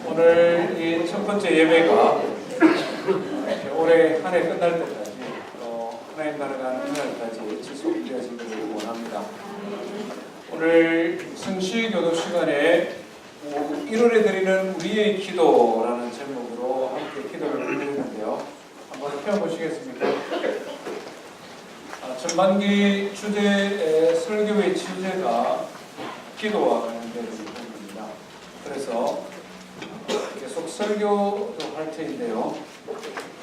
오늘 이 첫 번째 예배가 올해 한 해 끝날 때까지 또 하나님 나라 가는 그날까지 지속되어지기를 원합니다. 오늘 성시 교도 시간에 1월에 드리는 우리의 기도라는 제목으로 함께 기도를 드리는데요. 한번 펴보시겠습니까? 전반기 설교의 주제가 기도와 관련된 부분입니다. 그래서 계속 설교도 할 터인데요.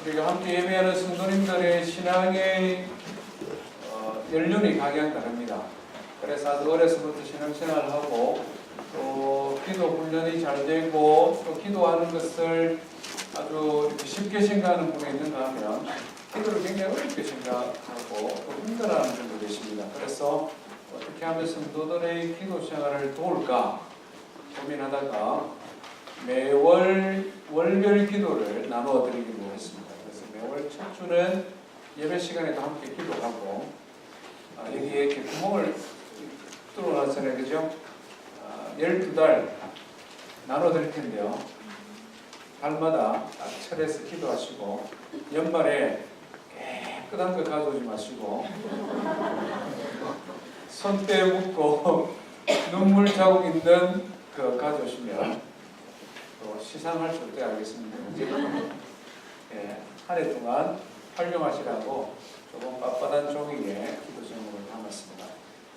우리가 함께 예배하는 성도님들의 신앙의 연륜이 각양 다릅니다. 그래서 아주 어려서부터 신앙생활을 하고 또 기도 훈련이 잘 되고 또 기도하는 것을 아주 쉽게 생각하는 분이 있는가 하면 기도를 굉장히 어렵게 생각하고 또 힘들어하는 분도 계십니다. 그래서 어떻게 하면 성도들의 기도 생활을 도울까 고민하다가 매월 월별 기도를 나누어 드리기로 했습니다. 그래서 매월 첫 주는 예배 시간에도 함께 기도하고 여기에 이렇게 구멍을 뚫어놨잖아요. 그죠? 12달 나눠 드릴 텐데요. 달마다 딱 철에서 기도하시고 연말에 깨끗한 거 가져오지 마시고 손때 묻고 눈물 자국 있는 거 가져오시면 또 시상할 때 알겠습니다. 예, 한 해 동안 활용하시라고 조금 빳빳한 종이에 기도 제목을 담았습니다.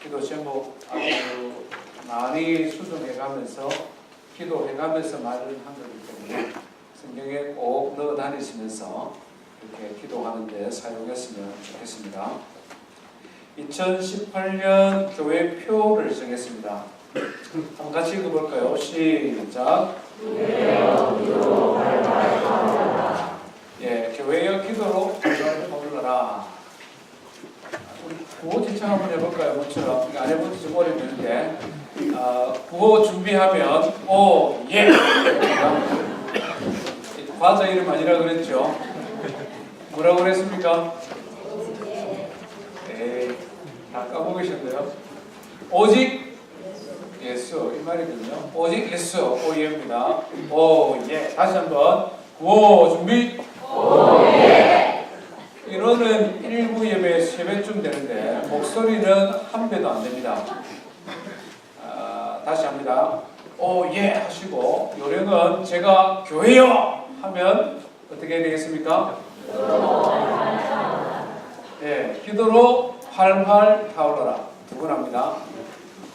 기도 제목 아주 많이 수정해가면서 기도해가면서 말을 한 거기 때문에 성경에 꼭 넣어 다니시면서 이렇게 기도하는 데 사용했으면 좋겠습니다. 2018년 교회 표를 정했습니다. 한번 같이 읽어볼까요? 시작. 예, 교회여 기도로 발발을 오르라. 우리 구호 지청 한번 해볼까요? 모처럼 안 해본 지 좀 오래됐는데 구호 준비하면 오 예. 과자 이름 아니라 그랬죠? 뭐라고 그랬습니까? 다 까먹으셨네요. 오직 예수 이 말이거든요. 오직 예수 오예입니다. 오예. 다시 한번 구호 준비. 오예. 인원은 1부 예배 3배쯤 되는데 목소리는 1배도 안 됩니다. 다시 합니다. 오예 하시고 요령은 제가 교회요 하면 어떻게 해야 되겠습니까? 예, 기도로 활활 타올라라. 두 번 합니다.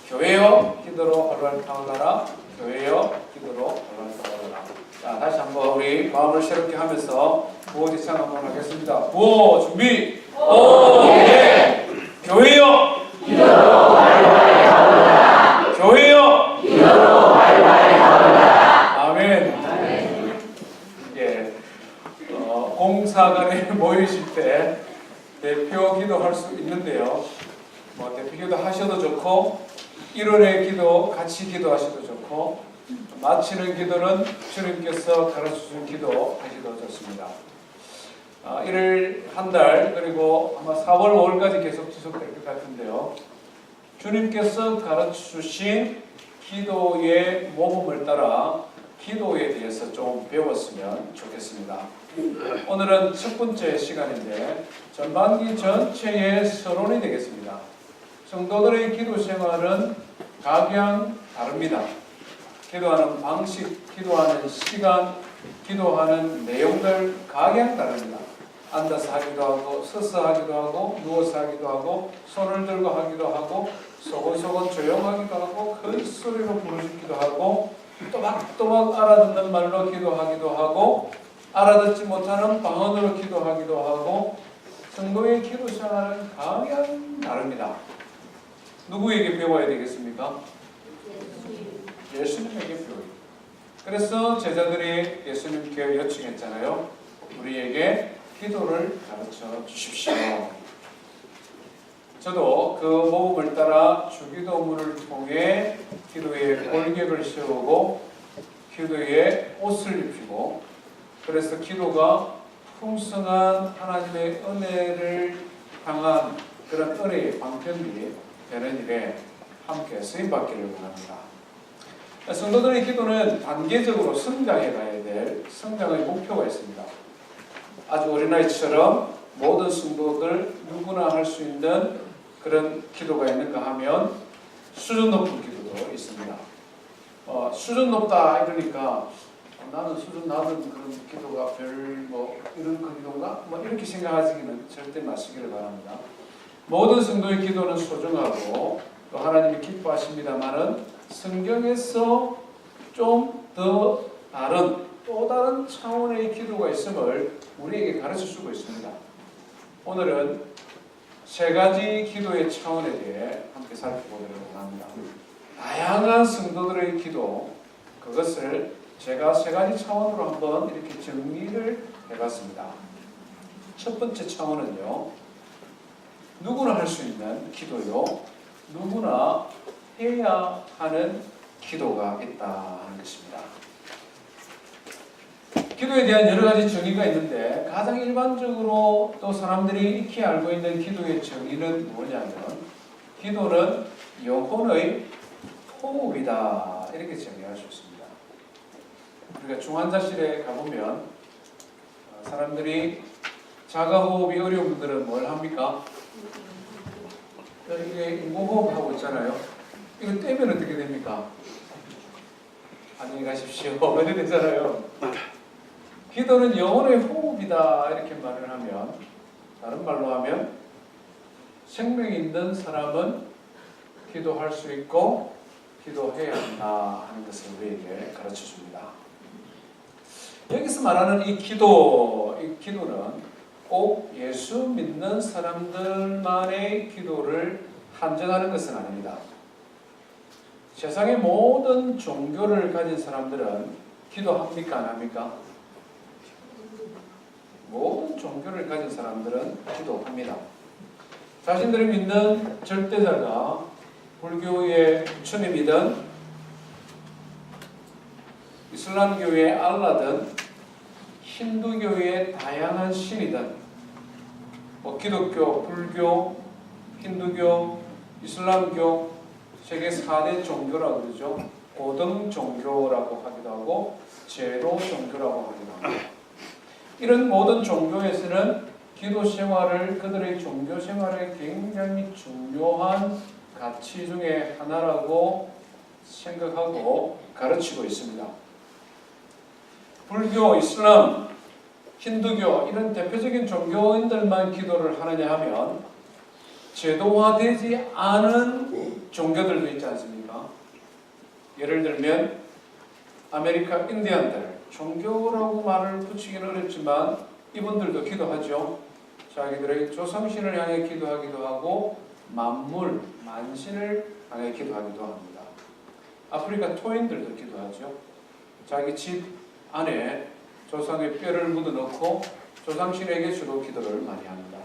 교회요 기도로 활활 타올라라. 교회요 기도로 활활 타올라라. 자, 다시 한번 우리 마음을 새롭게 하면서 구호 지창 한번 하겠습니다. 구호 준비. 오예. 교회요 기도로 활활 타올라라. 교회요 기도로 활활 타올라라. 아멘. 아멘. 예, 공사간에 모이실 때 대표 기도할 수 있는데요. 대표 기도 하셔도 좋고 1월의 기도 같이 기도하셔도 좋고 마치는 기도는 주님께서 가르쳐주신 기도 하셔도 좋습니다. 1월 한 달 그리고 아마 4월 5월까지 계속 지속될 것 같은데요. 주님께서 가르쳐주신 기도의 모범을 따라 기도에 대해서 좀 배웠으면 좋겠습니다. 오늘은 첫 번째 시간인데 전반기 전체의 서론이 되겠습니다. 성도들의 기도 생활은 각양 다릅니다. 기도하는 방식, 기도하는 시간, 기도하는 내용들 각양 다릅니다. 앉아서 하기도 하고 서서 하기도 하고 누워서 하기도 하고 손을 들고 하기도 하고 소곤소곤 조용하기도 하고 큰 소리로 부르짖기도 하고 또박또박 알아듣는 말로 기도하기도 하고 알아듣지 못하는 방언으로 기도하기도 하고 성도의 기도 생활은 각양 다릅니다. 누구에게 배워야 되겠습니까? 예수님에게 배워요. 그래서 제자들이 예수님께 요청했잖아요. 우리에게 기도를 가르쳐 주십시오. 저도 그 모범을 따라 주기도문을 통해 기도의 골격을 세우고 기도의 옷을 입히고 그래서 기도가 풍성한 하나님의 은혜를 향한 그런 은혜의 방편이 되는 일에 함께 쓰임받기를 원합니다. 성도들의 기도는 단계적으로 성장해 가야 될 성장의 목표가 있습니다. 아주 어린아이처럼 모든 성도들 누구나 할 수 있는 그런 기도가 있는가 하면 수준 높은 기도도 있습니다. 수준 높다 이러니까 나는 수준 낮은 그런 기도가 이런 기도인가? 이렇게 생각하시기는 절대 마시기를 바랍니다. 모든 성도의 기도는 소중하고 또 하나님이 기뻐하십니다만은 성경에서 좀 더 또 다른 차원의 기도가 있음을 우리에게 가르칠 수가 있습니다. 오늘은 세 가지 기도의 차원에 대해 함께 살펴보도록 합니다. 다양한 성도들의 기도, 그것을 제가 세 가지 차원으로 한번 이렇게 정리를 해봤습니다. 첫 번째 차원은요, 누구나 할 수 있는 기도요, 누구나 해야 하는 기도가 있다는 것입니다. 기도에 대한 여러 가지 정의가 있는데 가장 일반적으로 또 사람들이 익히 알고 있는 기도의 정의는 뭐냐면 기도는 영혼의 호흡이다 이렇게 정의할 수 있습니다. 우리가 중환자실에 가보면 사람들이 자가호흡이 어려운 분들은 뭘 합니까? 이게 인공호흡 하고 있잖아요. 이거 떼면 어떻게 됩니까? 안녕히 가십시오. 이렇게 되잖아요. 기도는 영혼의 호흡이다 이렇게 말을 하면, 다른 말로 하면 생명이 있는 사람은 기도할 수 있고 기도해야 한다 하는 것을 우리에게 가르쳐 줍니다. 여기서 말하는 이 기도는 꼭 예수 믿는 사람들만의 기도를 한정하는 것은 아닙니다. 세상의 모든 종교를 가진 사람들은 기도합니까? 안 합니까? 모든 종교를 가진 사람들은 기도합니다. 자신들이 믿는 절대자가 불교의 부처님이든 이슬람교의 알라든 힌두교의 다양한 신이든 기독교, 불교, 힌두교, 이슬람교 세계 4대 종교라고 그러죠. 고등 종교라고 하기도 하고 제로 종교라고 하기도 합니다. 이런 모든 종교에서는 기도 생활을 그들의 종교 생활의 굉장히 중요한 가치 중에 하나라고 생각하고 가르치고 있습니다. 불교, 이슬람, 힌두교 이런 대표적인 종교인들만 기도를 하느냐 하면 제도화되지 않은 종교들도 있지 않습니까? 예를 들면 아메리카 인디언들, 종교라고 말을 붙이기는 어렵지만 이분들도 기도하죠. 자기들의 조상신을 향해 기도하기도 하고 만물, 만신을 향해 기도하기도 합니다. 아프리카 토인들도 기도하죠. 자기 집 안에 조상의 뼈를 묻어넣고 조상신에게 주로 기도를 많이 합니다.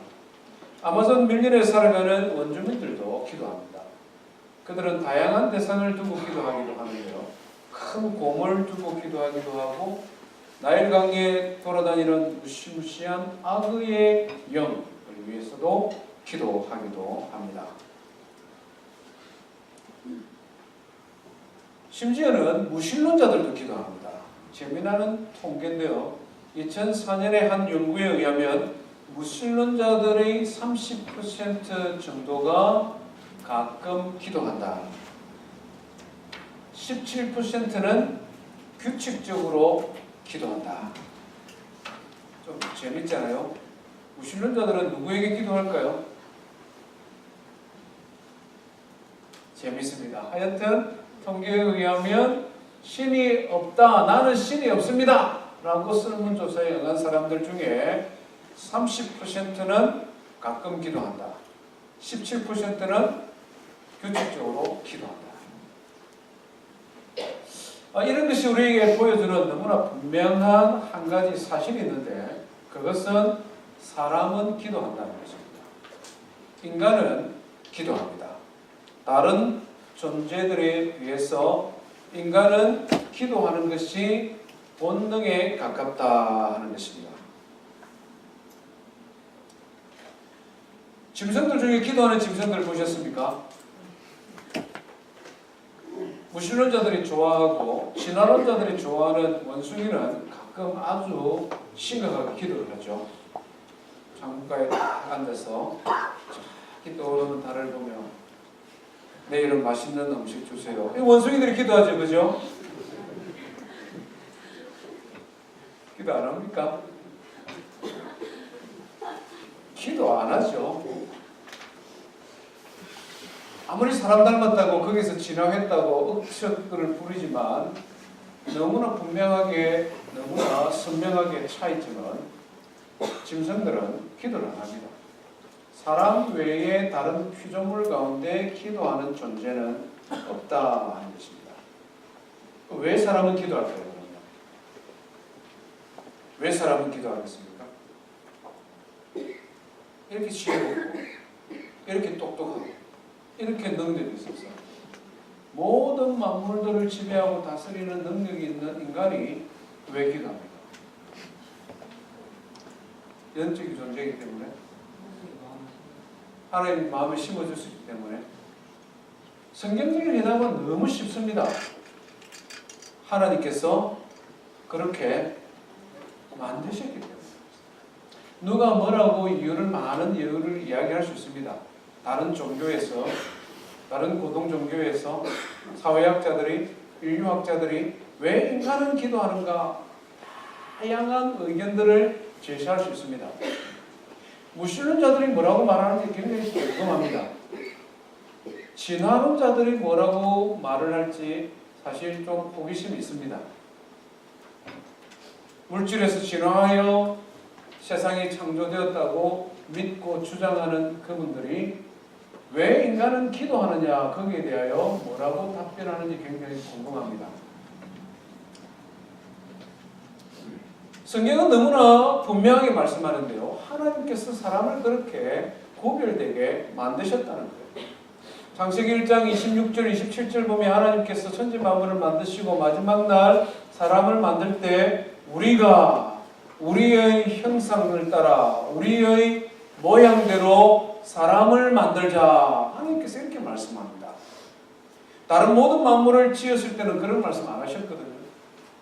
아마존 밀림에 살아가는 원주민들도 기도합니다. 그들은 다양한 대상을 두고 기도하기도 하는데요. 큰 곰을 두고 기도하기도 하고 나일강에 돌아다니는 무시무시한 악의 영을 위해서도 기도하기도 합니다. 심지어는 무신론자들도 기도합니다. 재미나는 통계인데요. 2004년에 한 연구에 의하면 무신론자들의 30% 정도가 가끔 기도한다. 17%는 규칙적으로 기도한다. 좀 재밌잖아요. 무신론자들은 누구에게 기도할까요? 재밌습니다. 하여튼 통계에 의하면 신이 없다, 나는 신이 없습니다 라고 설문조사에 응한 사람들 중에 30%는 가끔 기도한다. 17%는 규칙적으로 기도한다. 이런 것이 우리에게 보여주는 너무나 분명한 한 가지 사실이 있는데 그것은 사람은 기도한다는 것입니다. 인간은 기도합니다. 다른 존재들에 비해서 인간은 기도하는 것이 본능에 가깝다 하는 것입니다. 짐승들 중에 기도하는 짐승들 보셨습니까? 무신론자들이 좋아하고 진화론자들이 좋아하는 원숭이는 가끔 아주 심각하게 기도를 하죠. 창문가에 딱 앉아서 저기 떠오르는 달을 보며 내일은 맛있는 음식 주세요. 이 원숭이들이 기도하죠, 그죠? 기도 안 합니까? 기도 안 하죠. 아무리 사람 닮았다고 거기서 진화했다고 억척들을 부리지만 너무나 분명하게 너무나 선명하게 차이점은 짐승들은 기도를 안 합니다. 사람 외에 다른 피조물 가운데 기도하는 존재는 없다 하는 것입니다. 왜 사람은 기도할까요? 그러면? 왜 사람은 기도하겠습니까? 이렇게 지혜롭고 이렇게 똑똑하고 이렇게 능력이 있어서 모든 만물들을 지배하고 다스리는 능력이 있는 인간이 왜 기도합니까? 영적인 존재이기 때문에, 하나님 마음에 심어줄 수 있기 때문에. 성경적인 대답은 너무 쉽습니다. 하나님께서 그렇게 만드셨기 때문에. 누가 뭐라고 많은 이유를 이야기할 수 있습니다. 다른 종교에서, 다른 고등 종교에서 사회학자들이, 인류학자들이 왜 인간은 기도하는가 다양한 의견들을 제시할 수 있습니다. 무신론자들이 뭐라고 말하는지 굉장히 궁금합니다. 진화론자들이 뭐라고 말을 할지 사실 좀 호기심이 있습니다. 물질에서 진화하여 세상이 창조되었다고 믿고 주장하는 그분들이 왜 인간은 기도하느냐, 거기에 대하여 뭐라고 답변하는지 굉장히 궁금합니다. 성경은 너무나 분명하게 말씀하는데요. 하나님께서 사람을 그렇게 구별되게 만드셨다는 거예요. 창세기 1장 26절, 27절 보면 하나님께서 천지 만물을 만드시고 마지막 날 사람을 만들 때 우리가 우리의 형상을 따라 우리의 모양대로 사람을 만들자. 하나님께서 이렇게 말씀합니다. 다른 모든 만물을 지었을 때는 그런 말씀 안 하셨거든요.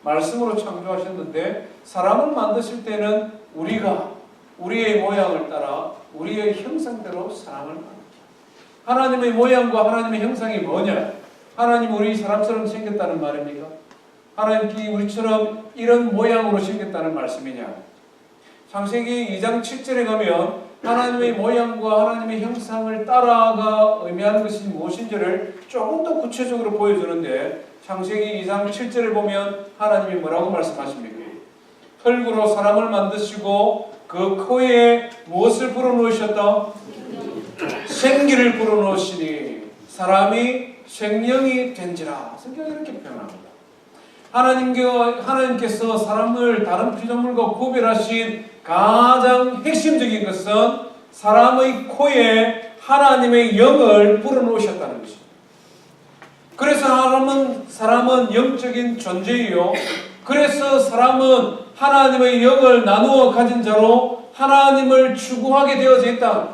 말씀으로 창조하셨는데 사람을 만드실 때는 우리가 우리의 모양을 따라 우리의 형상대로 사람을 만들자. 하나님의 모양과 하나님의 형상이 뭐냐? 하나님 우리 사람처럼 생겼다는 말입니까? 하나님께 우리처럼 이런 모양으로 생겼다는 말씀이냐? 창세기 2장 7절에 가면 하나님의 모양과 하나님의 형상을 따라가 의미하는 것이 무엇인지를 조금 더 구체적으로 보여주는데 창세기 2장 7절을 보면 하나님이 뭐라고 말씀하십니까? 흙으로 사람을 만드시고 그 코에 무엇을 불어넣으셨다? 생기를 불어넣으시니 사람이 생명이 된지라. 성경이 이렇게 표현합니다. 하나님께서 사람을 다른 피조물과 구별하신 가장 핵심적인 것은 사람의 코에 하나님의 영을 불어넣으셨다는 것입니다. 그래서 사람은 영적인 존재이요. 그래서 사람은 하나님의 영을 나누어 가진 자로 하나님을 추구하게 되어져 있다.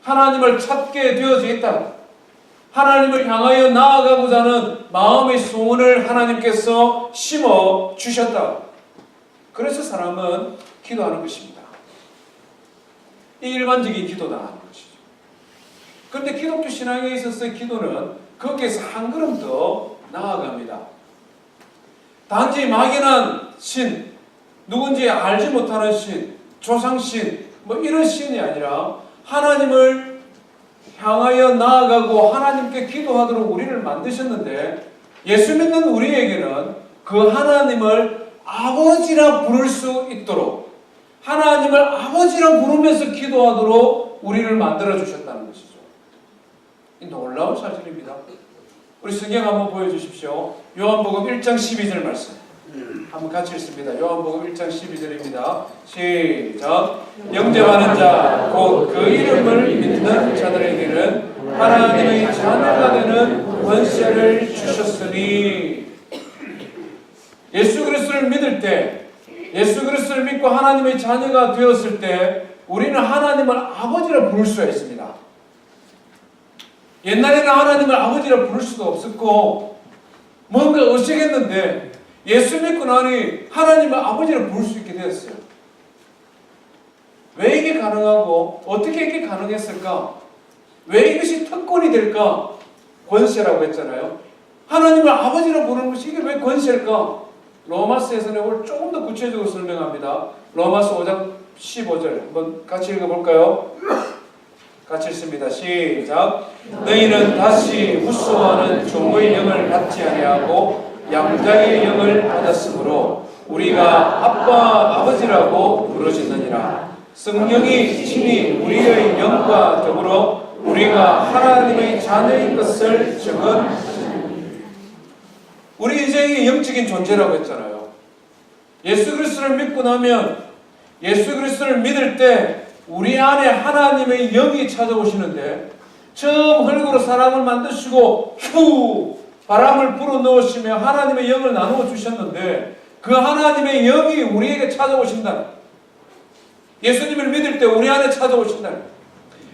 하나님을 찾게 되어져 있다. 하나님을 향하여 나아가고자 하는 마음의 소원을 하나님께서 심어 주셨다. 그래서 사람은 기도하는 것입니다. 이 일반적인 기도다 하는 것이죠. 그런데 기독교 신앙에 있어서 기도는 거기에서 한 걸음 더 나아갑니다. 단지 막연한 신, 누군지 알지 못하는 신, 조상신, 이런 신이 아니라 하나님을 향하여 나아가고 하나님께 기도하도록 우리를 만드셨는데 예수 믿는 우리에게는 그 하나님을 아버지라 부를 수 있도록 하나님을 아버지라 부르면서 기도하도록 우리를 만들어 주셨다는 것이죠. 이 놀라운 사실입니다. 우리 성경 한번 보여주십시오. 요한복음 1장 12절 말씀 한번 같이 읽습니다. 요한복음 1장 12절입니다. 시작. 영접하는 자 곧 그 이름을 믿는 자들에게는 하나님의 자녀가 되는 권세를 주셨으니. 예수 그리스도를 믿을 때, 예수 그리스도를 믿고 하나님의 자녀가 되었을 때 우리는 하나님을 아버지라 부를 수가 있습니다. 옛날에는 하나님을 아버지라 부를 수도 없었고 뭔가 어색했는데 예수 믿고 나니 하나님을 아버지라 부를 수 있게 되었어요. 왜 이게 가능하고 어떻게 이게 가능했을까? 왜 이것이 특권이 될까? 권세라고 했잖아요. 하나님을 아버지라 부르는 것이 이게 왜 권세일까? 로마서에서는 이걸 조금 더 구체적으로 설명합니다. 로마서 5장 15절 한번 같이 읽어볼까요? 같이 읽습니다. 시작. 너희는 다시 후소하는 종의 영을 받지 아니하고 양자의 영을 받았으므로 우리가 아빠 아버지라고 부르짖느니라. 성령이 친히 우리의 영과 더불어 우리가 하나님의 자녀인 것을 우리 인생이 영적인 존재라고 했잖아요. 예수 그리스도를 믿고 나면 예수 그리스도를 믿을 때 우리 안에 하나님의 영이 찾아오시는데 처음 흙으로 사람을 만드시고 바람을 불어넣으시며 하나님의 영을 나누어 주셨는데 그 하나님의 영이 우리에게 찾아오신다. 예수님을 믿을 때 우리 안에 찾아오신다.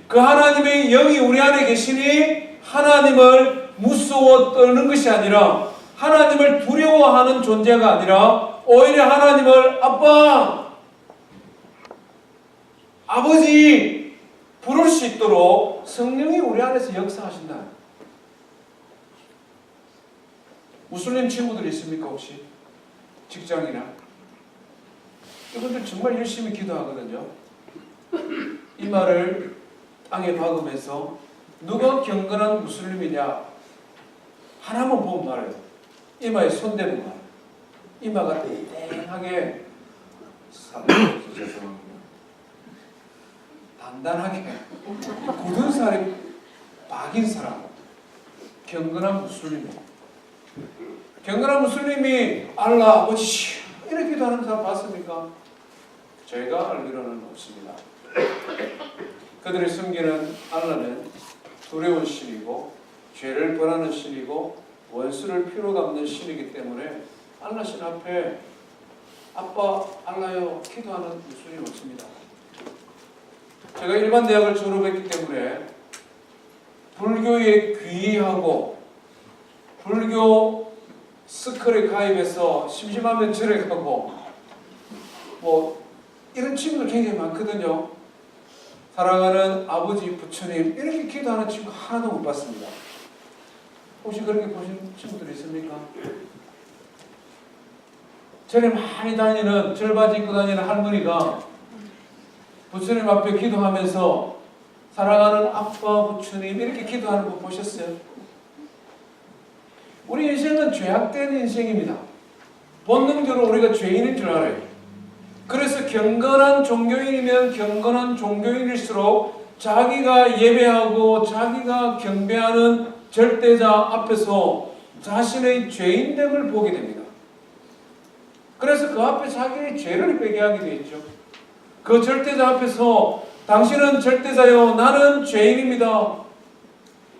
그 하나님의 영이 우리 안에 계시니 하나님을 무서워 떠는 것이 아니라 하나님을 두려워하는 존재가 아니라 오히려 하나님을 아빠, 아버지 부를 수 있도록 성령이 우리 안에서 역사하신다. 무슬림 친구들 있습니까 혹시? 직장이나? 이분들 정말 열심히 기도하거든요. 이 말을 땅에 박으면서 누가 경건한 무슬림이냐 하나만 보면 알아요. 이마에 손대면 알아요. 이마가 땡땡하게 죄송합니다. 단단하게 굳은 살이 박인 사람 경건한 무슬림이에요. 경건한 무슬림이 알라 아버지 이렇게 기도하는 사람 봤습니까? 저희가 알기로는 없습니다. 그들이 숨기는 알라는 두려운 신이고 죄를 벌하는 신이고 원수를 피로 갚는 신이기 때문에 알라 신 앞에 아빠 알라요 기도하는 무슬림이 없습니다. 제가 일반 대학을 졸업했기 때문에 불교에 귀의하고 불교 스쿨에 가입해서 심심하면 절에 가고 뭐 이런 친구들 굉장히 많거든요. 사랑하는 아버지 부처님 이렇게 기도하는 친구 하나도 못 봤습니다. 혹시 그렇게 보신 친구들 있습니까? 절에 많이 다니는 절바지 입고 다니는 할머니가 부처님 앞에 기도하면서 사랑하는 아빠 부처님 이렇게 기도하는 거 보셨어요? 우리 인생은 죄악된 인생입니다. 본능적으로 우리가 죄인인 줄 알아요. 그래서 경건한 종교인이면 경건한 종교인일수록 자기가 예배하고 자기가 경배하는 절대자 앞에서 자신의 죄인됨을 보게 됩니다. 그래서 그 앞에 자기의 죄를 빼게 하게 되어 있죠. 그 절대자 앞에서 당신은 절대자요 나는 죄인입니다.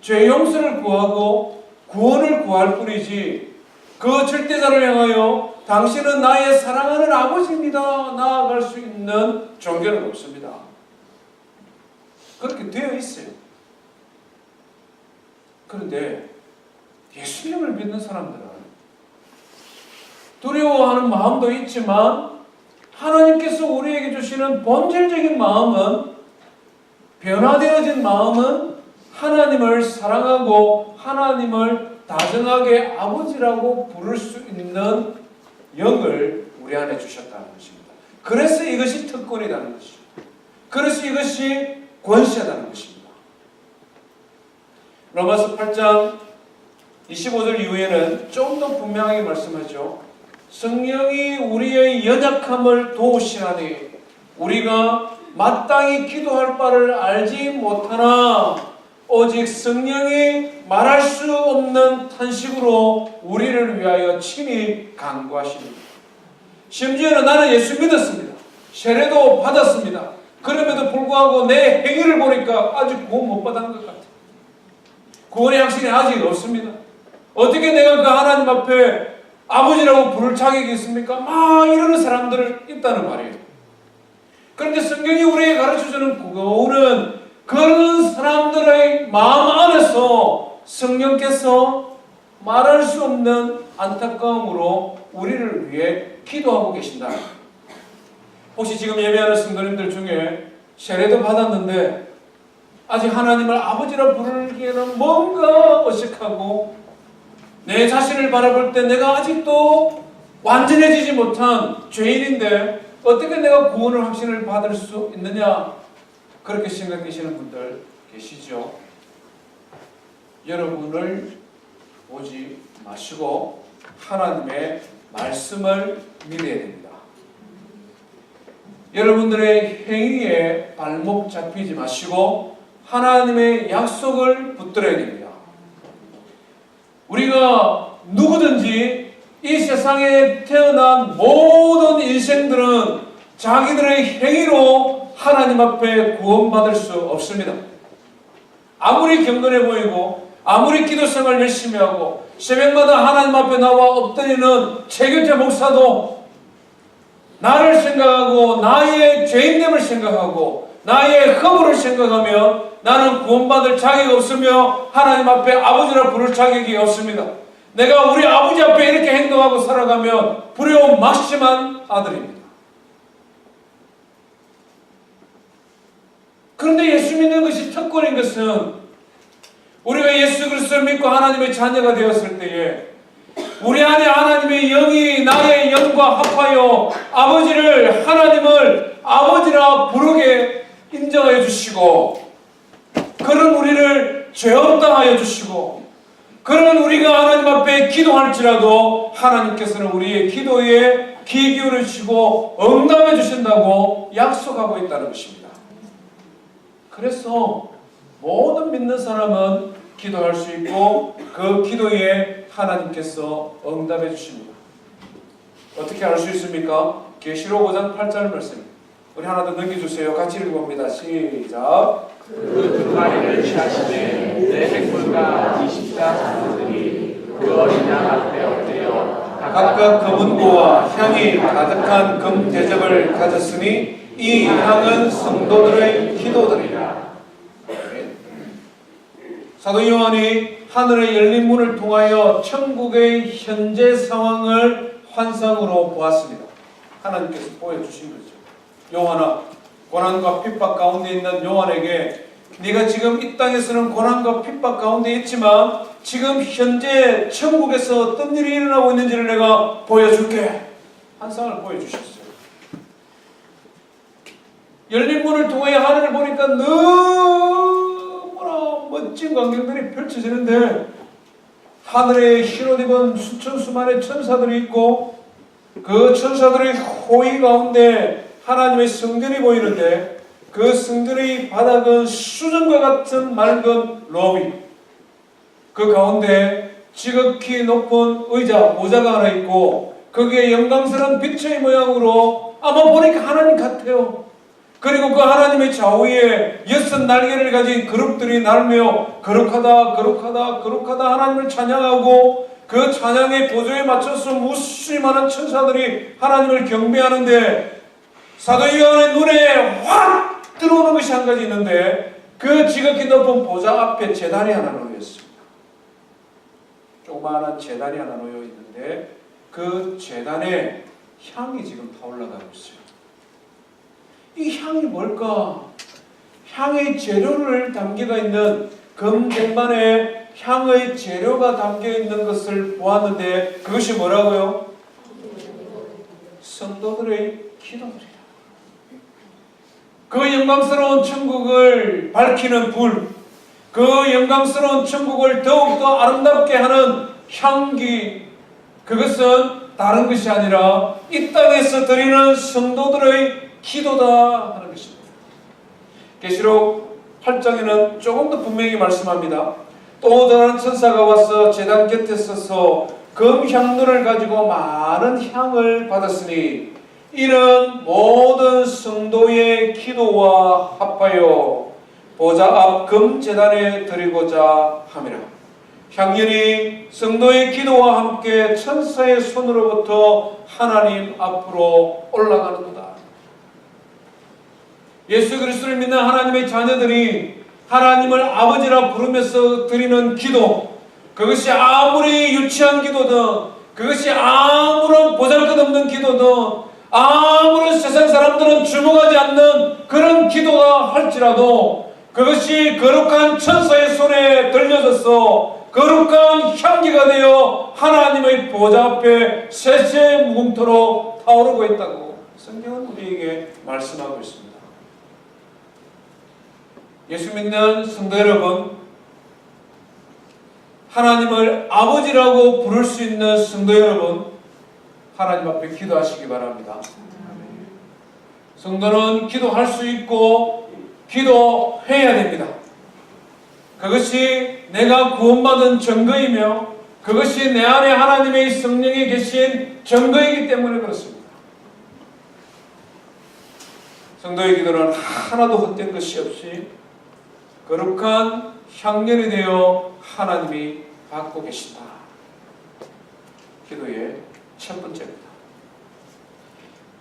죄 용서를 구하고 구원을 구할 뿐이지 그 절대자를 향하여 당신은 나의 사랑하는 아버지입니다 나아갈 수 있는 종교는 없습니다. 그렇게 되어 있어요. 그런데 예수님을 믿는 사람들은 두려워하는 마음도 있지만 하나님께서 우리에게 주시는 본질적인 마음은 변화되어진 마음은 하나님을 사랑하고 하나님을 다정하게 아버지라고 부를 수 있는 영을 우리 안에 주셨다는 것입니다. 그래서 이것이 특권이라는 것이죠. 그래서 이것이 권세라는 것입니다. 로마서 8장 25절 이후에는 좀 더 분명하게 말씀하죠. 성령이 우리의 연약함을 도우시나니 우리가 마땅히 기도할 바를 알지 못하나 오직 성령이 말할 수 없는 탄식으로 우리를 위하여 친히 간구하십니다. 심지어는 나는 예수 믿었습니다. 세례도 받았습니다. 그럼에도 불구하고 내 행위를 보니까 아직 구원 못 받은 것 같아요. 구원의 확신이 아직 없습니다. 어떻게 내가 그 하나님 앞에 아버지라고 부를 자격이 있습니까? 막 이러는 사람들 있다는 말이에요. 그런데 성경이 우리에게 가르쳐주는 구원은 그런 사람들의 마음 안에서 성령께서 말할 수 없는 안타까움으로 우리를 위해 기도하고 계신다. 혹시 지금 예배하는 성도님들 중에 세례도 받았는데 아직 하나님을 아버지라 부르기에는 뭔가 어색하고 내 자신을 바라볼 때 내가 아직도 완전해지지 못한 죄인인데 어떻게 내가 구원을 확신을 받을 수 있느냐, 그렇게 생각되시는 분들 계시죠? 여러분을 보지 마시고 하나님의 말씀을 믿어야 됩니다. 여러분들의 행위에 발목 잡히지 마시고 하나님의 약속을 붙들어야 됩니다. 우리가 누구든지 이 세상에 태어난 모든 인생들은 자기들의 행위로 하나님 앞에 구원받을 수 없습니다. 아무리 경건해 보이고 아무리 기도 생활 열심히 하고 새벽마다 하나님 앞에 나와 엎드리는 최규태 목사도 나를 생각하고 나의 죄인됨을 생각하고 나의 허물을 생각하며 나는 구원받을 자격이 없으며 하나님 앞에 아버지라 부를 자격이 없습니다. 내가 우리 아버지 앞에 이렇게 행동하고 살아가면 불효 막심한 아들입니다. 그런데 예수 믿는 것이 특권인 것은 우리가 예수 그리스도를 믿고 하나님의 자녀가 되었을 때에 우리 안에 하나님의 영이 나의 영과 합하여 아버지를, 하나님을 아버지라 부르게 인정하여 주시고, 그런 우리를 죄 없다 하여 주시고, 그런 우리가 하나님 앞에 기도할지라도 하나님께서는 우리의 기도에 귀 기울여 주시고 응답해 주신다고 약속하고 있다는 것입니다. 그래서 모든 믿는 사람은 기도할 수 있고 그 기도에 하나님께서 응답해 주십니다. 어떻게 알 수 있습니까? 계시록 5장 8절 말씀. 우리 하나 더 넘겨주세요. 같이 읽어봅니다. 시작. 그 두마리를 취하시되 내 백불과 24장로들이 그 어린 양 앞에 엎드려 각각 금은고와 향이 가득한 금 대접을 가졌으니 이 향은 성도들의 기도들이라. 사도 요한이 하늘의 열린 문을 통하여 천국의 현재 상황을 환상으로 보았습니다. 하나님께서 보여주신 거죠. 요한아, 고난과 핍박 가운데 있는 요한에게 네가 지금 이 땅에서는 고난과 핍박 가운데 있지만 지금 현재 천국에서 어떤 일이 일어나고 있는지를 내가 보여줄게. 환상을 보여주셨어요. 열린 문을 통해 하늘을 보니까 너무나 멋진 광경들이 펼쳐지는데 하늘에 흰옷 입은 수천 수만의 천사들이 있고 그 천사들의 호위 가운데 하나님의 성전이 보이는데 그 성전의 바닥은 수정과 같은 맑은 로비, 그 가운데 지극히 높은 의자, 모자가 하나 있고 거기에 영광스러운 빛의 모양으로 아마 보니까 하나님 같아요. 그리고 그 하나님의 좌우에 6 날개를 가진 그룹들이 날며 거룩하다 거룩하다 거룩하다 하나님을 찬양하고 그 찬양의 보조에 맞춰서 무수히 많은 천사들이 하나님을 경배하는데 사도 요한의 눈에 확 들어오는 것이 한 가지 있는데 그 지극히 높은 보좌 앞에 제단이 하나 놓여 있습니다. 조그마한 제단이 하나 놓여 있는데 그 제단에 향이 지금 타올라가고 있어요. 이 향이 뭘까? 향의 재료를 담겨가 있는 금쟁반에 향의 재료가 담겨 있는 것을 보았는데 그것이 뭐라고요? 성도들의 기도들이라. 그 영광스러운 천국을 밝히는 불, 그 영광스러운 천국을 더욱더 아름답게 하는 향기, 그것은 다른 것이 아니라 이 땅에서 드리는 성도들의 기도다 하는 것입니다. 계시록 8장에는 조금 더 분명히 말씀합니다. 또 다른 천사가 와서 제단 곁에 서서 금향로를 가지고 많은 향을 받았으니 이는 모든 성도의 기도와 합하여 보좌 앞 금제단에 드리고자 함이라. 향연이 성도의 기도와 함께 천사의 손으로부터 하나님 앞으로 올라가는도다. 예수 그리스도를 믿는 하나님의 자녀들이 하나님을 아버지라 부르면서 드리는 기도, 그것이 아무리 유치한 기도든, 그것이 아무런 보잘것없는 기도든, 아무런 세상 사람들은 주목하지 않는 그런 기도가 할지라도 그것이 거룩한 천사의 손에 들려져서 거룩한 향기가 되어 하나님의 보좌 앞에 세세 무궁토록 타오르고 있다고 성경은 우리에게 말씀하고 있습니다. 예수 믿는 성도 여러분, 하나님을 아버지라고 부를 수 있는 성도 여러분, 하나님 앞에 기도하시기 바랍니다. 성도는 기도할 수 있고 기도해야 됩니다. 그것이 내가 구원받은 증거이며 그것이 내 안에 하나님의 성령이 계신 증거이기 때문에 그렇습니다. 성도의 기도는 하나도 헛된 것이 없이 거룩한 향연이 되어 하나님이 받고 계신다. 기도의 첫 번째입니다.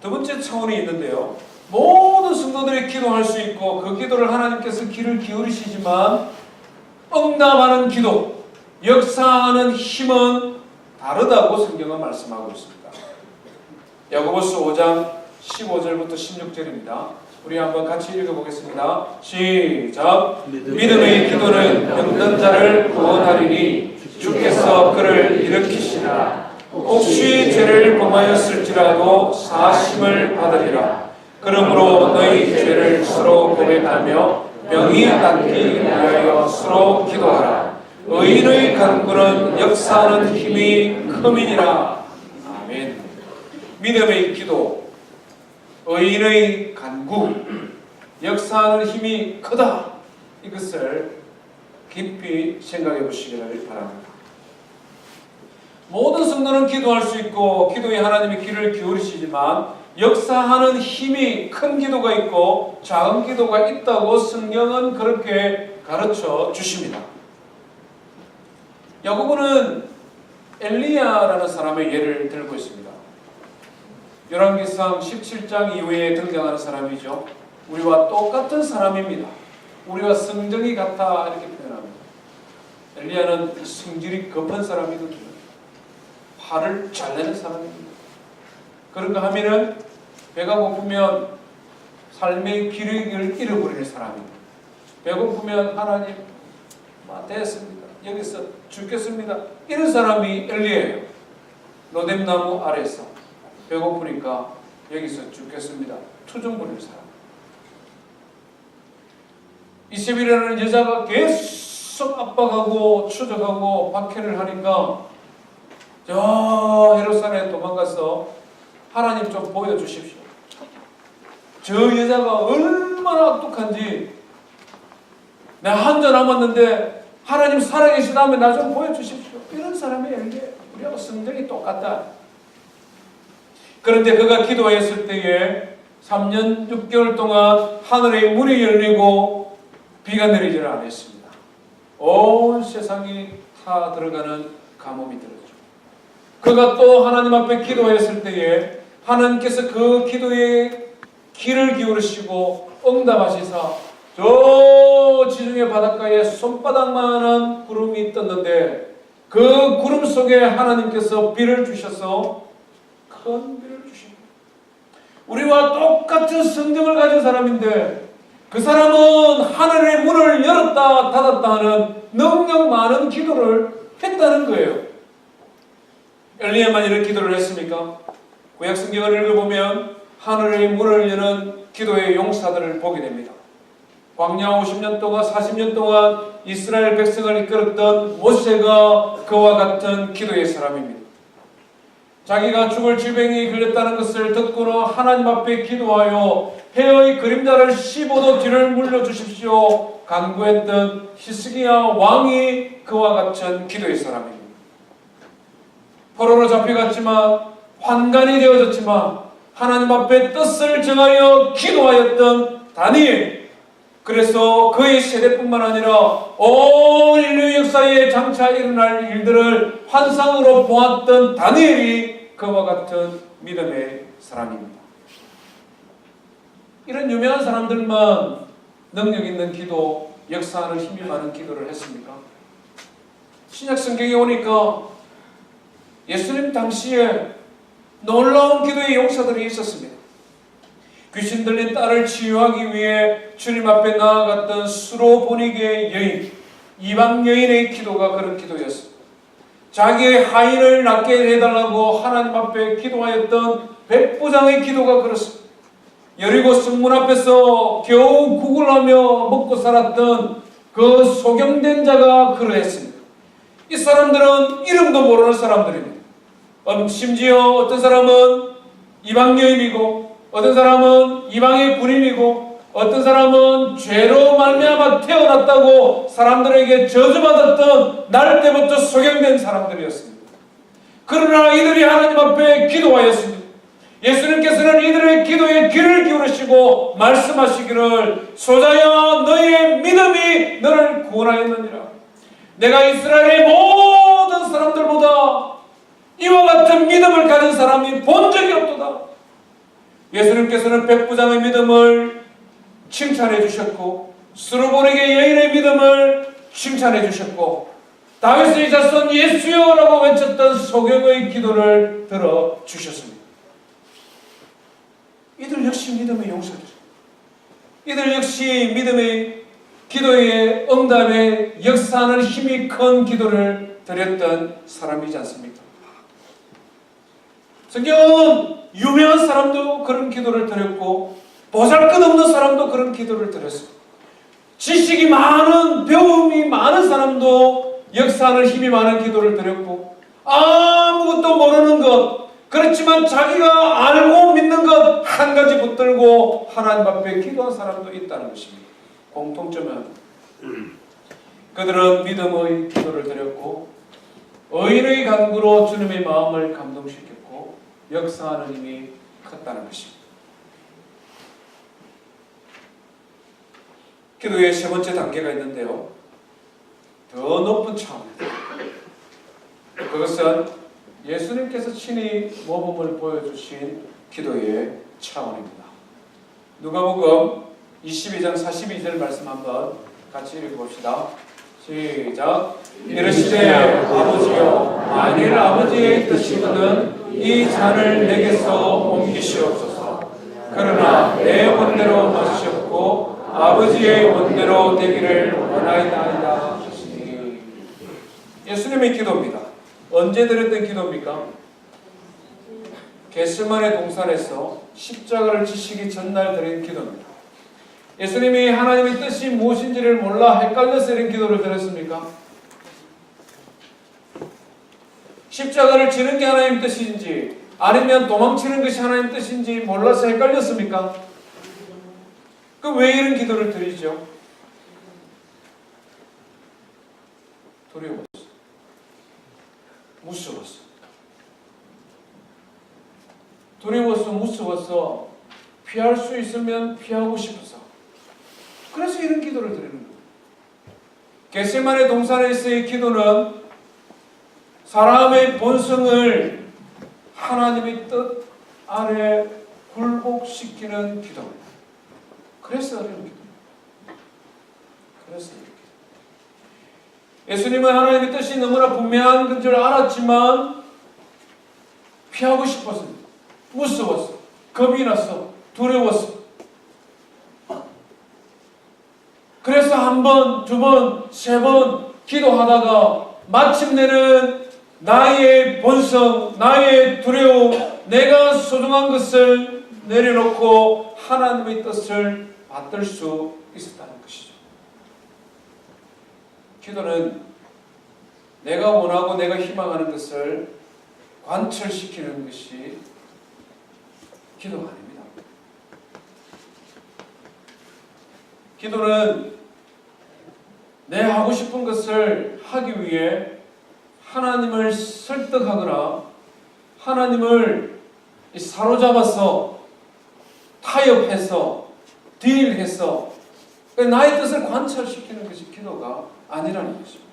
두 번째 차원이 있는데요. 모든 성도들이 기도할 수 있고 그 기도를 하나님께서 귀를 기울이시지만 응답하는 기도, 역사하는 힘은 다르다고 성경은 말씀하고 있습니다. 야고보서 5장 15절부터 16절입니다. 우리 한번 같이 읽어보겠습니다. 시작. 믿음의 기도는 병든 자를 구원하리니 주께서 그를 일으키시나 혹시 죄를 범하였을지라도 사심을 받으리라. 그러므로 너희 죄를 서로 고백하며 병이 낫기 위하여 서로 기도하라. 의인의 간구는 역사하는 힘이 큼이니라. 아멘. 믿음의 기도, 의인의 간구, 역사하는 힘이 크다. 이것을 깊이 생각해 보시기를 바랍니다. 모든 성도는 기도할 수 있고 기도에 하나님의 귀를 기울이시지만 역사하는 힘이 큰 기도가 있고 작은 기도가 있다고 성경은 그렇게 가르쳐 주십니다. 야고보는 엘리야라는 사람의 예를 들고 있습니다. 열왕기상 17장 이후에 등장하는 사람이죠. 우리와 똑같은 사람입니다. 우리와 성정이 같아 이렇게 표현합니다. 엘리야는 성질이 급한 사람이거든요. 화를 잘 내는 사람입니다. 그런가 하면은 배가 고프면 삶의 기력을 잃어버리는 사람입니다. 배고프면 하나님 됐습니다. 여기서 죽겠습니다. 이런 사람이 엘리야예요. 로뎀나무 아래서 배고프니까 여기서 죽겠습니다. 투정 부리는 사람. 이세벨이라는 여자가 계속 압박하고 추적하고 박해를 하니까 저 헤롯산에 도망가서 하나님 좀 보여주십시오. 저 여자가 얼마나 악독한지 내가 한자 남았는데 하나님 살아계시다면 나 좀 보여주십시오. 이런 사람이 엘리야. 우리하고 성정이 똑같다. 그런데 그가 기도했을 때에 3년 6개월 동안 하늘의 문이 열리고 비가 내리지를 않았습니다. 온 세상이 타 들어가는 가뭄이 들었죠. 그가 또 하나님 앞에 기도했을 때에 하나님께서 그 기도에 귀를 기울이시고 응답하시사 저 지중해 바닷가에 손바닥만한 구름이 떴는데 그 구름 속에 하나님께서 비를 주셔서 큰 비를 주십니다. 우리와 똑같은 성경을 가진 사람인데 그 사람은 하늘의 문을 열었다 닫았다 하는 능력 많은 기도를 했다는 거예요. 엘리야만 이런 기도를 했습니까? 구약 성경을 읽어보면 하늘의 문을 여는 기도의 용사들을 보게 됩니다. 광야 50년 동안 40년 동안 이스라엘 백성을 이끌었던 모세가 그와 같은 기도의 사람입니다. 자기가 죽을 질병이 걸렸다는 것을 듣고는 하나님 앞에 기도하여 해의 그림자를 15도 뒤를 물려주십시오 간구했던 히스기야 왕이 그와 같은 기도의 사람입니다. 포로로 잡혀갔지만 환관이 되어졌지만 하나님 앞에 뜻을 정하여 기도하였던 다니엘, 그래서 그의 세대뿐만 아니라 온 인류 역사에 장차 일어날 일들을 환상으로 보았던 다니엘이 그와 같은 믿음의 사람입니다. 이런 유명한 사람들만 능력 있는 기도, 역사하는 힘이 많은 기도를 했습니까? 신약 성경에 오니까 예수님 당시에 놀라운 기도의 용사들이 있었습니다. 귀신 들린 딸을 치유하기 위해 주님 앞에 나아갔던 수로보니게의 여인, 이방 여인의 기도가 그런 기도였습니다. 자기의 하인을 낫게 해달라고 하나님 앞에 기도하였던 백부장의 기도가 그렇습니다. 여리고 성문 앞에서 겨우 구걸하며 먹고 살았던 그 소경된 자가 그러했습니다. 이 사람들은 이름도 모르는 사람들입니다. 심지어 어떤 사람은 이방 여인이고, 어떤 사람은 이방의 군인이고, 어떤 사람은 죄로 말미암아 태어났다고 사람들에게 저주받았던 날 때부터 소경된 사람들이었습니다. 그러나 이들이 하나님 앞에 기도하였습니다. 예수님께서는 이들의 기도에 귀를 기울이시고 말씀하시기를, 소자야 너희의 믿음이 너를 구원하였느니라. 내가 이스라엘의 모든 사람들보다 이와 같은 믿음을 가진 사람이 본 적이 없도다. 예수님께서는 백부장의 믿음을 칭찬해 주셨고, 수로보니게 여인의 믿음을 칭찬해 주셨고, 다윗의 자손 예수여라고 외쳤던 소경의 기도를 들어 주셨습니다. 이들 역시 믿음의 용사들, 이들 역시 믿음의 기도의 응답에 역사하는 힘이 큰 기도를 드렸던 사람이지 않습니까? 성경은 유명한 사람도 그런 기도를 드렸고, 보잘것없는 사람도 그런 기도를 드렸습니다. 지식이 많은, 배움이 많은 사람도 역사하는 힘이 많은 기도를 드렸고, 아무것도 모르는 것, 그렇지만 자기가 알고 믿는 것 한 가지 붙들고 하나님 앞에 기도한 사람도 있다는 것입니다. 공통점은 그들은 믿음의 기도를 드렸고, 의인의 간구로 주님의 마음을 감동시켰고, 역사하는 힘이 컸다는 것입니다. 기도의 세 번째 단계가 있는데요, 더 높은 차원입니다. 그것은 예수님께서 친히 모범을 보여주신 기도의 차원입니다. 누가복음 22장 42절 말씀 한번 같이 읽어봅시다. 시작. 이르시되 아버지여, 만일 아버지의 뜻이거든 이 잔을 내게서 옮기시옵소서. 그러나 내 원대로 마시옵고 아버지의 원대로 되기를 원하이나이다 하시니. 예수님의 기도입니다. 언제 드렸던 기도입니까? 겟세마네 동산에서 십자가를 지시기 전날 드린 기도입니다. 예수님이 하나님의 뜻이 무엇인지를 몰라 헷갈려서 이런 기도를 드렸습니까? 십자가를 지는 게 하나님 뜻인지 아니면 도망치는 것이 하나님 뜻인지 몰라서 헷갈렸습니까? 그럼 왜 이런 기도를 드리죠? 두려웠어. 무서웠어. 두려워서 무서워서 피할 수 있으면 피하고 싶어서, 그래서 이런 기도를 드리는 거예요. 겟세마네 동산에서의 기도는 사람의 본성을 하나님의 뜻 아래 굴복시키는 기도입니다. 그래서 어려운 기도입니다. 그래서 이렇게 예수님은 하나님의 뜻이 너무나 분명한 줄 알았지만 피하고 싶었습니다. 무서웠어. 겁이 났어. 두려웠어. 그래서 한 번, 두 번, 세 번 기도하다가 마침내는 나의 본성, 나의 두려움, 내가 소중한 것을 내려놓고 하나님의 뜻을 받들 수 있었다는 것이죠. 기도는 내가 원하고 내가 희망하는 것을 관철시키는 것이 기도가 아닙니다. 기도는 내 하고 싶은 것을 하기 위해 하나님을 설득하거나 하나님을 사로잡아서 타협해서 딜해서 나의 뜻을 관철시키는 것이 기도가 아니라는 것입니다.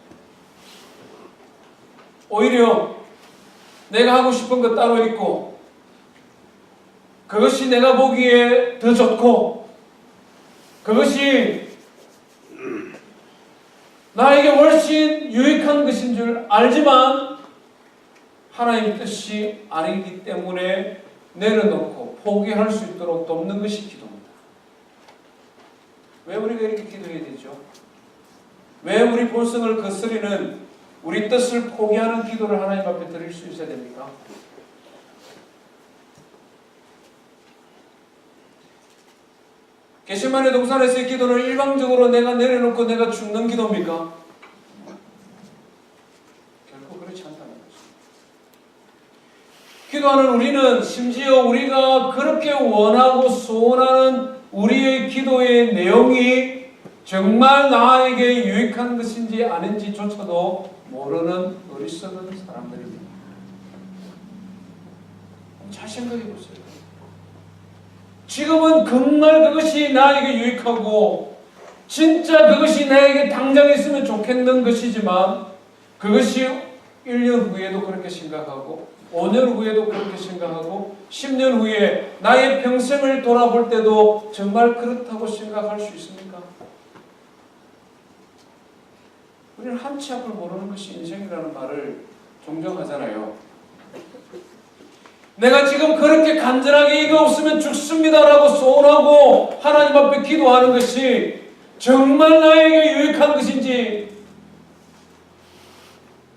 오히려 내가 하고 싶은 것 따로 있고 그것이 내가 보기에 더 좋고 그것이 나에게 훨씬 유익한 것인 줄 알지만 하나님 뜻이 아니기 때문에 내려놓고 포기할 수 있도록 돕는 것이 기도입니다. 왜 우리가 이렇게 기도해야 되죠? 왜 우리 본성을 거스리는 우리 뜻을 포기하는 기도를 하나님 앞에 드릴 수 있어야 됩니까? 겟세마네 동산에서의 기도는 일방적으로 내가 내려놓고 내가 죽는 기도입니까? 결코 그렇지 않다는 거죠. 기도하는 우리는 심지어 우리가 그렇게 원하고 소원하는 우리의 기도의 내용이 정말 나에게 유익한 것인지 아닌지조차도 모르는 어리석은 사람들입니다. 잘 생각해 보세요. 지금은 정말 그것이 나에게 유익하고 진짜 그것이 나에게 당장 있으면 좋겠는 것이지만 그것이 1년 후에도 그렇게 생각하고 5년 후에도 그렇게 생각하고 10년 후에 나의 평생을 돌아볼 때도 정말 그렇다고 생각할 수 있습니까? 우리는 한치 앞을 모르는 것이 인생이라는 말을 종종 하잖아요. 내가 지금 그렇게 간절하게 이거 없으면 죽습니다라고 소원하고 하나님 앞에 기도하는 것이 정말 나에게 유익한 것인지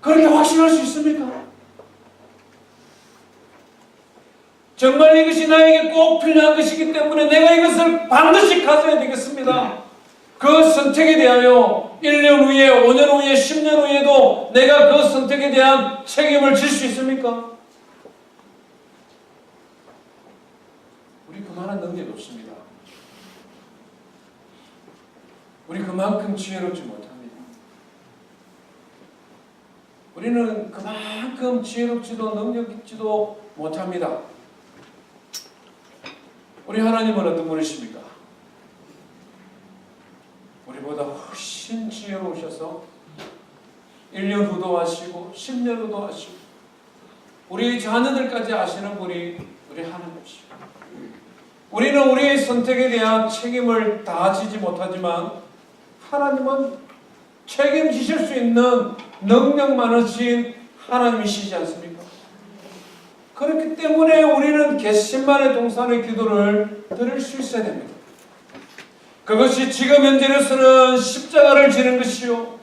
그렇게 확신할 수 있습니까? 정말 이것이 나에게 꼭 필요한 것이기 때문에 내가 이것을 반드시 가져야 되겠습니다. 그 선택에 대하여 1년 후에, 5년 후에, 10년 후에도 내가 그 선택에 대한 책임을 질 수 있습니까? 우리 그만한 능력이 없습니다. 우리 그만큼 지혜롭지 못합니다. 우리는 그만큼 지혜롭지도 능력 있지도 못합니다. 우리 하나님은 어떤 분이십니까? 우리보다 훨씬 지혜로우셔서 1년 후도 아시고 10년 후도 아시고 우리 자녀들까지 아시는 분이 우리 하나님이십니다. 우리는 우리의 선택에 대한 책임을 다 지지 못하지만 하나님은 책임지실 수 있는 능력 많으신 하나님이시지 않습니까? 그렇기 때문에 우리는 겟세마네 동산의 기도를 드릴 수 있어야 됩니다. 그것이 지금 현재로서는 십자가를 지는 것이요,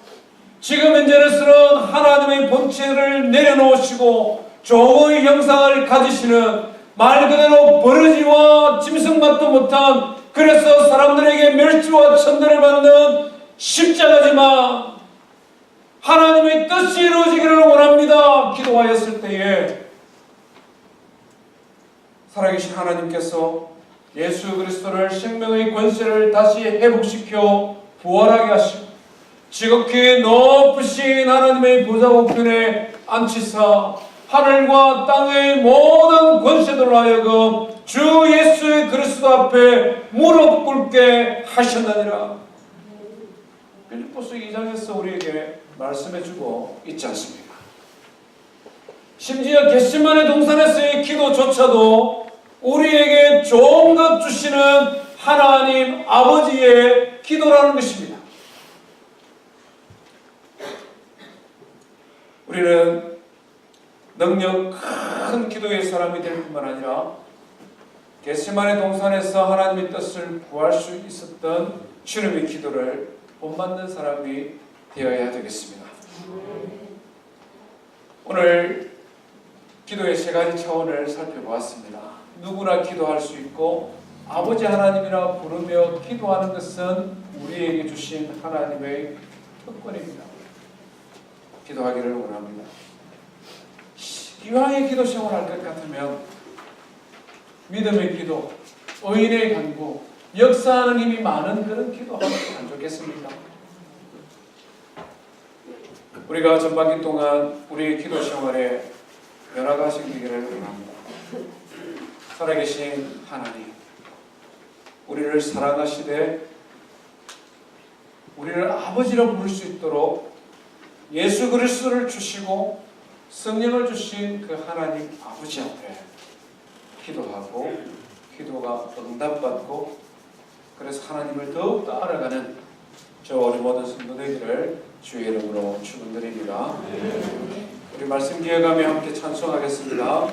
지금 현재로서는 하나님의 본체를 내려놓으시고 종의 형상을 가지시는 말 그대로 버러지와 짐승맛도 못한, 그래서 사람들에게 멸시와 천대를 받는 십자가지만 하나님의 뜻이 이루어지기를 원합니다 기도하였을 때에 살아계신 하나님께서 예수 그리스도를 생명의 권세를 다시 회복시켜 부활하게 하시고 지극히 높으신 하나님의 보좌 우편에 앉히사 하늘과 땅의 모든 권세들로 하여금 주 예수 그리스도 앞에 무릎 꿇게 하셨느니라. 빌립보서 2장에서 우리에게 말씀해주고 있지 않습니까? 심지어 겟세마네 동산에서의 기도조차도 우리에게 좋은 것 주시는 하나님 아버지의 기도라는 것입니다. 우리는 능력 큰 기도의 사람이 될 뿐만 아니라 겟세마네 동산에서 하나님의 뜻을 구할 수 있었던 주님의 기도를 본받는 사람이 되어야 되겠습니다. 오늘 기도의 세 가지 차원을 살펴보았습니다. 누구나 기도할 수 있고 아버지 하나님이라 부르며 기도하는 것은 우리에게 주신 하나님의 특권입니다. 기도하기를 원합니다. 이왕의 기도 생활할 것 같으면 믿음의 기도, 의인의 간구, 역사하는 힘이 많은 그런 기도하면 안 좋겠습니까? 우리가 전반기 동안 우리의 기도 생활에 변화가 생기기를 원합니다. 살아계신 하나님, 우리를 사랑하시되 우리를 아버지로 부를 수 있도록 예수 그리스도를 주시고 성령을 주신 그 하나님 아버지 앞에 기도하고 기도가 응답받고 그래서 하나님을 더욱더 알아가는 저 우리 모든 성도 되기를 주의 이름으로 축원드립니다. 우리 말씀 기억하며 함께 찬송하겠습니다.